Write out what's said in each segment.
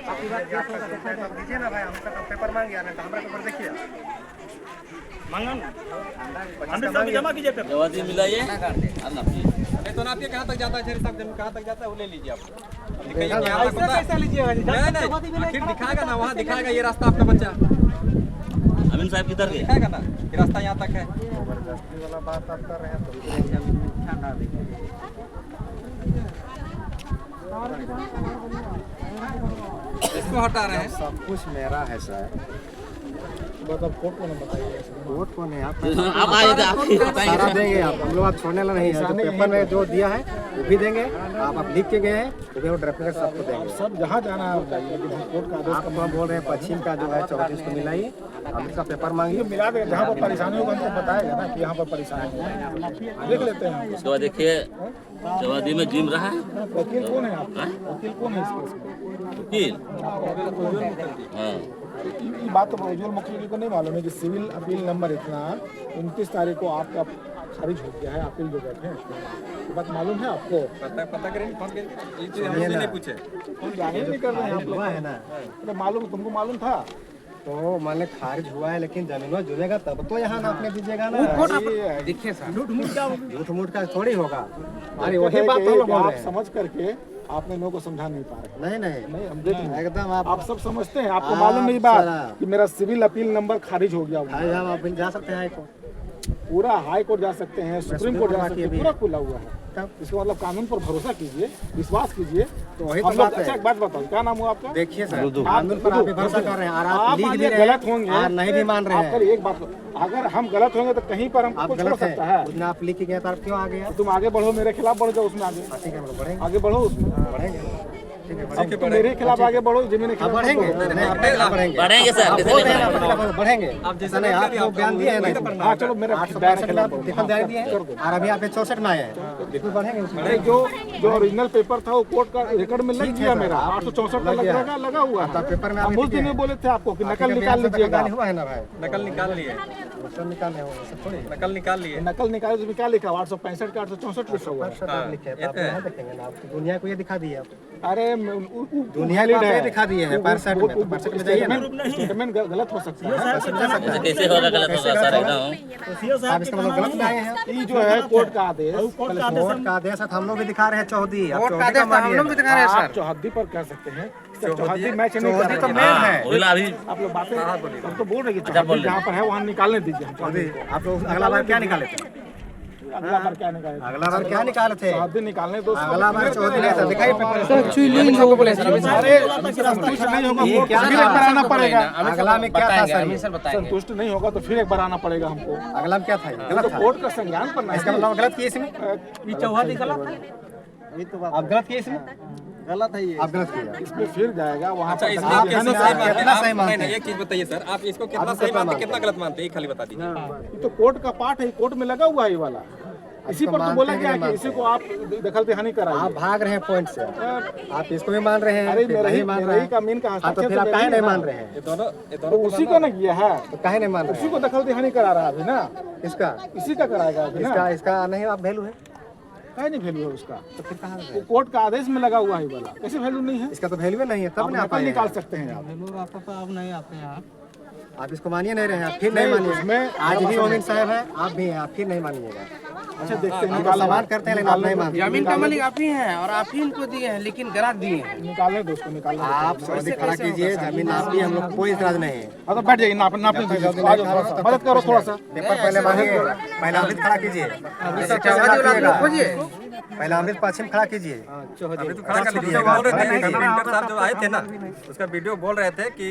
आपकी बात केस होगा तो दीजिए ना भाई, हमसे तो पेपर मांग गया ना, तो हमारा पेपर देखिए मांगा ना, हमने सब जमा कीजिए पेपर। जवाब मिला ये नहीं तो नापिए कहाँ तक जाता है, शेर साहब जमीन कहाँ तक जाता है वो ले लीजिए आप। कैसे लीजिएगा जी? नहीं आखिर दिखाएगा ना, वहाँ दिखाएगा ये रास्ता आपका बच्चा अमीन साहब किधर गए? दिखाएगा ना कि रास्ता यहाँ तक है। जबरदस्ती वाला बात आप कर रहे हैं तो इसको हटा रहे हैं। सब कुछ मेरा है सर। कोर्ट को नहीं बताइए, कोर्ट को नहीं, आप आप आइएगा, आप ही सारा बताइए। देंगे आप, हम लोग आप छोड़ने वाला नहीं है। जो पेपर में जो दिया है वो भी देंगे, आप लिख के गए हैं वो भी ड्राफ्ट सबको देंगे। सब जहाँ जाना है जाइए, लेकिन हम कोर्ट का आदेश हम बोल रहे हैं पश्चिम का जो है 34 को मिलाइए, हम इसका पेपर मांगिए, मिला देंगे। जहाँ पर परेशानी होगा हमको बताएगा ना कि यहाँ पर परेशानी है, देख लेते हैं। उसके बाद देखिए जवादी में जिम रहा है। वकील कौन है आपका? वकील कौन है इस केस में? वकील हाँ ये बात तो उज्ज्वल मुखर्जी जी को नहीं मालूम है कि सिविल अपील नंबर इतना 29 तारीख को आपका खारिज हो गया है, अपील जो बैठे हैं उसमें। बात मालूम है आपको? पता करेंगे फोन के, ये चीज हमसे नहीं पूछे। हम जाने नहीं कर रहे हैं, आप लोग है ना, तो मालूम, तुमको मालूम था तो मान ले खारिज हुआ है, लेकिन जमीन जुड़ेगा तब तो यहाँ नापने दीजिएगा ना। देखिए सर, झूठ मूठ का थोड़ी होगा। अरे वही बात आप समझ करके आपने लोगों को समझा नहीं पा रहे। नहीं हम देख रहे एकदम आप सब समझते हैं, आपको मालूम नहीं बात कि मेरा सिविल अपील नंबर खारिज हो गया। हम अपील जा सकते हैं हाई कोर्ट, पूरा हाई कोर्ट जा सकते हैं, सुप्रीम कोर्ट जा सकते हैं, पूरा खुला हुआ है। इसका मतलब कानून पर भरोसा कीजिए, विश्वास कीजिए। तो वही बात है। अच्छा एक बात बताओ, क्या नाम हुआ आपका? देखिए सर, कानून पर आप भरोसा कर रहे हैं और आप लिख भी गलत होंगे और नहीं भी मान रहे हैं। एक बात, अगर हम गलत होंगे तो कहीं पर हम छोड़ सकता है। आप लिख के गए तो क्यों आ गया? तुम आगे बढ़ो, मेरे खिलाफ बढ़ जाओ उसमें आगे। आगे बढ़ो उसमें, बढ़ेंगे। अब तुम मेरे खिलाफ आगे बढ़ो, जमीन के खिलाफ बढ़ेंगे सर, बढ़ेंगे। आप जैसा नहीं आप बयान दिए हैं ना, हाँ चलो मेरा दिखाई दिए हैं और अभी आप 64 में आए हैं, बिल्कुल बढ़ेंगे। जो ओरिजिनल पेपर था वो कोर्ट का रिकॉर्ड में लग गया, मेरा 864 का लगा हुआ है पेपर में। हम उस दिन बोले थे आपको कि नकल निकाल लीजिएगा, हुआ है ना भाई? नकल निकाल लिए, नकल निकाल लिए, नकल निकाले तो क्या लिखा? 865 का 864 लिखा हुआ है। देखेंगे ना, दुनिया को ये दिखा दिया। अरे दुनिया को ये दिखा दिए हैं 65 में जाइए ना, स्टेटमेंट गलत हो सकता है। कैसे होगा गलत होगा सर एकदम। आप इसका मतलब गलत लाए हैं। ये जो है कोर्ट का आदेश, कोर्ट का आदेश है, हम लोग भी दिखा रहे हैं चौहदी। आप चौहदी पर कह सकते हैं, चौहदी मैच नहीं कर रहे, तो मेन है अभी आप लोग बातें हम तो बोल रहे हैं कि जहाँ पर है वहाँ निकालने दीजिए। आप लोग अगला बार क्या निकाले थे? अगला बार क्या निकाले? अगला बार क्या निकाले थे? चौहदी निकालने दो, अगला बार चौहदी नहीं था, दिखाई पेपर। अरे संतुष्ट नहीं होगा वो क्या फिर एक बार आना पड़ेगा। अगला में क्या था सर? संतुष्ट नहीं होगा तो फिर एक बार आना पड़ेगा हमको। अगला में क्या था? गलत था, कोर्ट का संज्ञान पर नहीं। इसका मतलब गलत किए इसमें, ये चौहदी गलत है। आप गलत किए इसमें, गलत है ये, आप गलत किया, इसमें फिर जाएगा वहाँ। अच्छा इसमें आप कितना सही मानते हैं? एक चीज बताइए सर, आप इसको कितना सही मानते, कितना गलत मानते हैं, खाली बता दीजिए। ये तो कोर्ट का पार्ट है, कोर्ट में लगा हुआ है ये वाला। इसी पर तो बोला गया कि इसी को आप दखल देहानी कराइए। आप भाग रहे हैं पॉइंट से, आप इसको भी मान रहे हैं। अरे मेरा ही का मीन का हस्ताक्षर, फिर आप काहे नहीं मान रहे हैं? ये दोनों तो उसी को ना किया है तो काहे नहीं मान रहे? उसी को दखल देहानी करा रहा है अभी ना, इसका इसी का कराएगा अभी ना। इसका नहीं, आप वैल्यू है, काहे नहीं वैल्यू है उसका? तो फिर कहाँ है? कोर्ट का आदेश में लगा हुआ है वाला, कैसे वैल्यू नहीं है? इसका तो वैल्यू नहीं है, तब ना आप निकाल सकते हैं। आप नहीं आते हैं, आप इसको मानिए नहीं रहे हैं, फिर नहीं मानिए। इसमें आज भी मोमिन साहब है, आप भी हैं, आप फिर नहीं मानिएगा। अच्छा देखते हैं, सवाल करते हैं लेकिन आप नहीं मानते। जमीन का मालिक आप ही हैं और आप ही उनको दिए हैं, लेकिन गलत दिए हैं। निकालने दो उसको, निकालने दो। आप सौदी खड़ा कीजिए, जमीन आप भी, हम लोग कोई इतराज नहीं है। हाँ तो बैठ जाइए, नापने दीजिए, मदद करो थोड़ा सा। पेपर पहले मांगिए, पहले अमृत खड़ा कीजिए, पहले अमृत पश्चिम खड़ा कीजिए। अमृत खड़ा कर लीजिए। बोल रहे थे साहब जो आए थे ना, उसका वीडियो बोल रहे थे कि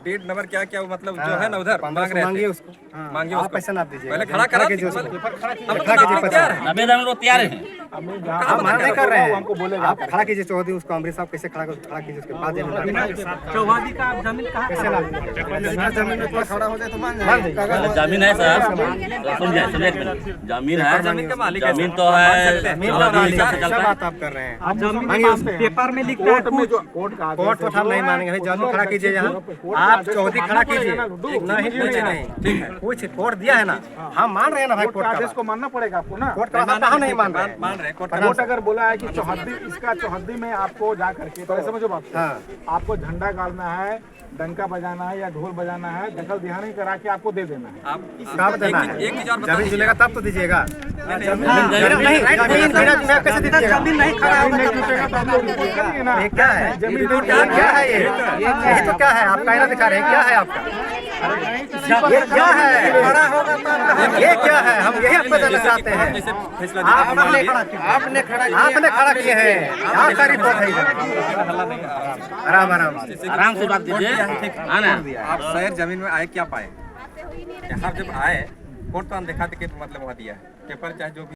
डेट नंबर क्या क्या मतलब जो है ना उधर मांग रहे थे, मांगिए उसको, मांगिए उसको, पैसा नाप दीजिए, पहले खड़ा करा कीजिए उसको, तैयार है। नब्बे दाम लोग तैयार हैं, आप मान नहीं कर रहे हैं, हमको बोलेगा आप खड़ा कीजिए चौहदी उसको। अमृत साहब कैसे खड़ा कीजिए, उसके बाद चौहदी का जमीन कहाँ कैसे जमीन में खड़ा हो जाए तो मान जाए। जमीन है सर, समझिए जमीन है, जमीन तो है, बात आप कर रहे हैं। पेपर में लिखा है, कोर्ट को हम नहीं मानेंगे, जमीन खड़ा कीजिए यहाँ। आप चौधरी खड़ा कीजिए। नहीं कुछ नहीं, ठीक है, कुछ कोर्ट दिया है ना, हम मान रहे हैं ना भाई, कोर्ट का आदेश को मानना पड़ेगा आपको ना। कोर्ट का आदेश नहीं मान रहे, कोर्ट अगर बोला है कि चौहद्दी में आपको जा करके, तो समझो बात, आपको झंडा गाड़ना है, डंका बजाना है या ढोल बजाना है, दखल दिहानी करा के आपको दे देना है। आप देना है, जमीन जुलेगा तब तो दीजिएगा। कैसे दीजिएगा? जमीन नहीं खड़ा होगा ये क्या है? जमीन क्या है? ये तो क्या है? आप कायदा दिखा रहे हैं, क्या है आपका? ये क्या है? ये क्या है? हम यही आपको जानना चाहते हैं। आपने खड़ा किए हैं, आपका रिपोर्ट है। आराम से बात कीजिए। आप शहर जमीन में आए क्या पाए? यहाँ जब आए कोर्ट तो देखा था कि मतलब वहाँ दिया है पेपर चाहे जो भी